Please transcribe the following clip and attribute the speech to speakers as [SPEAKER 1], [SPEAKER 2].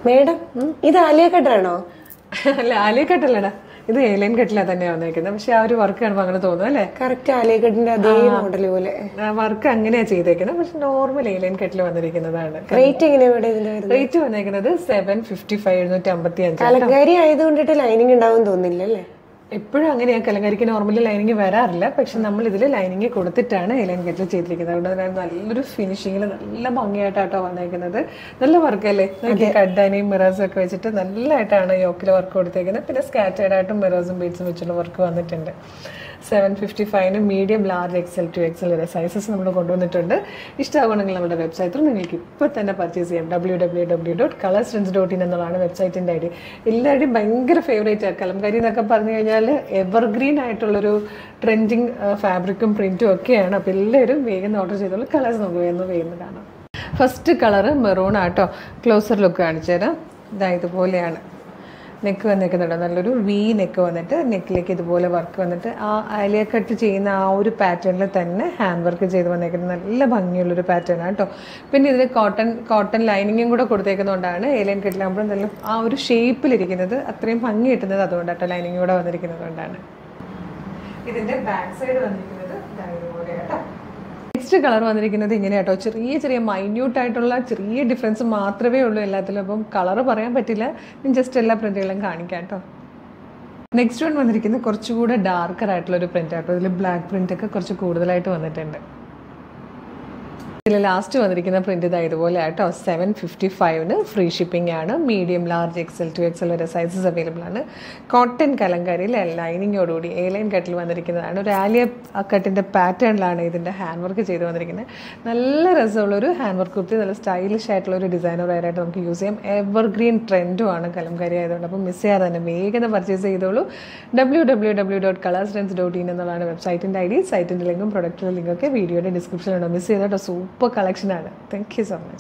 [SPEAKER 1] Madam ഇത് ആലിയ കട്ടാണോ?
[SPEAKER 2] അല്ല, ആലിയ കട്ടല്ലടാ, ഇത് എലൈൻ കട്ടിലാണ് തന്നെയാണ് വന്നേക്കുന്നത്. പക്ഷെ ആ ഒരു വർക്ക് കാണുമ്പോൾ അങ്ങനെ തോന്നുന്നു അല്ലേ?
[SPEAKER 1] കറക്റ്റ് ആലിയ കട്ടിന്റെ അതേ മോഡൽ പോലെ
[SPEAKER 2] വർക്ക് അങ്ങനെയാ ചെയ്തേക്കുന്നത്. പക്ഷെ നോർമൽ എലൈൻ കട്ടിൽ വന്നിരിക്കുന്നതാണ്.
[SPEAKER 1] റേറ്റ് എങ്ങനെയാ?
[SPEAKER 2] റേറ്റ് വന്നേക്കുന്നത് 755 755.
[SPEAKER 1] കലങ്കാരി ആയതുകൊണ്ടിട്ട് ലൈനിങ് ഉണ്ടാവും തോന്നില്ല അല്ലേ?
[SPEAKER 2] എപ്പോഴും അങ്ങനെയാ, കലങ്കരിക്ക് നോർമലി ലൈനിങ് വരാറില്ല. പക്ഷെ നമ്മൾ ഇതിൽ ലൈനിങ് കൊടുത്തിട്ടാണ് എലൈൻ കട്ടിൽ ചെയ്തിരിക്കുന്നത്. അതുകൊണ്ട് തന്നെ നല്ലൊരു ഫിനിഷിങ്ങിൽ നല്ല ഭംഗിയായിട്ടാട്ടോ വന്നേക്കുന്നത്. നല്ല വർക്കല്ലേ, കഡാനിയും മിറേഴ്സും ഒക്കെ വെച്ചിട്ട് നല്ലതായിട്ടാണ് യോക്കിൽ വർക്ക് കൊടുത്തേക്കുന്നത്. പിന്നെ സ്കാറ്റേർഡ് ആയിട്ടും മിറേഴ്സും ബീഡ്സും വെച്ചുള്ള വർക്ക് വന്നിട്ടുണ്ട്. 755 medium, large, XL to XL വരെ സൈസസ് നമ്മൾ കൊണ്ടുവന്നിട്ടുണ്ട്. ഇഷ്ടമാകണമെങ്കിൽ നമ്മുടെ വെബ്സൈറ്റിൽ നിങ്ങൾക്ക് ഇപ്പോൾ തന്നെ പർച്ചേസ് ചെയ്യാം. www.colorstrends.in എന്നുള്ളതാണ് വെബ്സൈറ്റിൻ്റെ ഐഡി. എല്ലാവരുടെയും ഭയങ്കര ഫേവറേറ്റ് ആണ് കലംകാരി എന്നൊക്കെ പറഞ്ഞു കഴിഞ്ഞാൽ. എവർഗ്രീൻ ആയിട്ടുള്ളൊരു ട്രെൻഡിങ് ഫാബ്രിക്കും പ്രിൻറ്റും ഒക്കെയാണ്. അപ്പോൾ എല്ലാവരും വേഗം ഓർഡർ ചെയ്തോളൂ. കളേഴ്സ് നമുക്ക് വേഗം കാണാം. ഫസ്റ്റ് കളറ് മെറൂൺ ആട്ടോ. ക്ലോസർ ലുക്ക് കാണിച്ചു തരാം. ഇതുപോലെയാണ് നെക്ക് വന്നിരിക്കുന്നുണ്ട്. നല്ലൊരു വി നെക്ക് വന്നിട്ട് നെക്കിലേക്ക് ഇതുപോലെ വർക്ക് വന്നിട്ട് ആ ആലിയ കട്ട് ചെയ്യുന്ന ആ ഒരു പാറ്റേണിൽ തന്നെ ഹാൻഡ് വർക്ക് ചെയ്ത് വന്നേക്കുന്നത് നല്ല ഭംഗിയുള്ളൊരു പാറ്റേൺ ആണ് കേട്ടോ. പിന്നെ ഇതിൽ കോട്ടൺ ലൈനിങ്ങും കൂടെ കൊടുത്തേക്കുന്നതുകൊണ്ടാണ് എലൈൻ കട്ടിലാകുമ്പോഴും നല്ല ആ ഒരു ഷേപ്പിലിരിക്കുന്നത് അത്രയും ഭംഗി കിട്ടുന്നത്. അതുകൊണ്ടാട്ടോ ലൈനിങ് കൂടെ വന്നിരിക്കുന്നത് കൊണ്ടാണ്. ഇതിൻ്റെ ബാക്ക് സൈഡ് വന്നിരിക്കുന്നത് ഇതുപോലെ കേട്ടോ. നെക്സ്റ്റ് കളർ വന്നിരിക്കുന്നത് ഇങ്ങനെ കേട്ടോ. ചെറിയ മൈന്യൂട്ട് ആയിട്ടുള്ള ചെറിയ ഡിഫറൻസ് മാത്രമേ ഉള്ളൂ എല്ലാത്തിലും. അപ്പം കളറ് പറയാൻ പറ്റില്ല, ഞാൻ ജസ്റ്റ് എല്ലാ പ്രിന്റുകളും കാണിക്കാം കേട്ടോ. നെക്സ്റ്റ് വൺ വന്നിരിക്കുന്നത് കുറച്ചുകൂടെ ഡാർക്കർ ആയിട്ടുള്ള ഒരു പ്രിന്റ് ആട്ടോ. ഇതിൽ ബ്ലാക്ക് പ്രിന്റ് ഒക്കെ കുറച്ച് കൂടുതലായിട്ട് വന്നിട്ടുണ്ട്. ഇതിൽ ലാസ്റ്റ് വന്നിരിക്കുന്ന പ്രിന്റ് ഇതുപോലെ ആട്ടോ. 755 ഫ്രീ ഷിപ്പിംഗ് ആണ്. Medium, large, XL to XL വരെ സൈസസ് അവൈലബിൾ ആണ്. കോട്ടൺ കലങ്കാരിയിൽ ലൈനിങ്ങോടുകൂടി എലൈൻ കട്ടിൽ വന്നിരിക്കുന്നതാണ്. ഒരു ആലിയ കട്ടിൻ്റെ പാറ്റേണിലാണ് ഇതിൻ്റെ ഹാൻഡ് വർക്ക് ചെയ്ത് വന്നിരിക്കുന്നത്. നല്ല രസമുള്ളൊരു ഹാൻഡ് വർക്ക് കുർത്തി, നല്ല സ്റ്റൈലിഷ് ആയിട്ടുള്ള ഒരു ഡിസൈനർ വെയറായിട്ട് നമുക്ക് യൂസ് ചെയ്യാം. എവർഗ്രീൻ ട്രെൻഡുമാണ് കലംകാരി ആയതുകൊണ്ട്. അപ്പം മിസ് ചെയ്യാതെ തന്നെ വേഗം പർച്ചേസ് ചെയ്തോളൂ. www.colorstrends.in എന്നുള്ളതാണ് വെബ്സൈറ്റിൻ്റെ ഐഡി. സൈറ്റിൻ്റെ ലിങ്കും പ്രൊഡക്റ്റിൻ്റെ ലിങ്കൊക്കെ വീഡിയോയുടെ ഡിസ്ക്രിപ്ഷനിലുണ്ടോ. മിസ് ചെയ്തോട്ടോ. സൂപ്പർ കളക്ഷനാണ്. Thank you so much.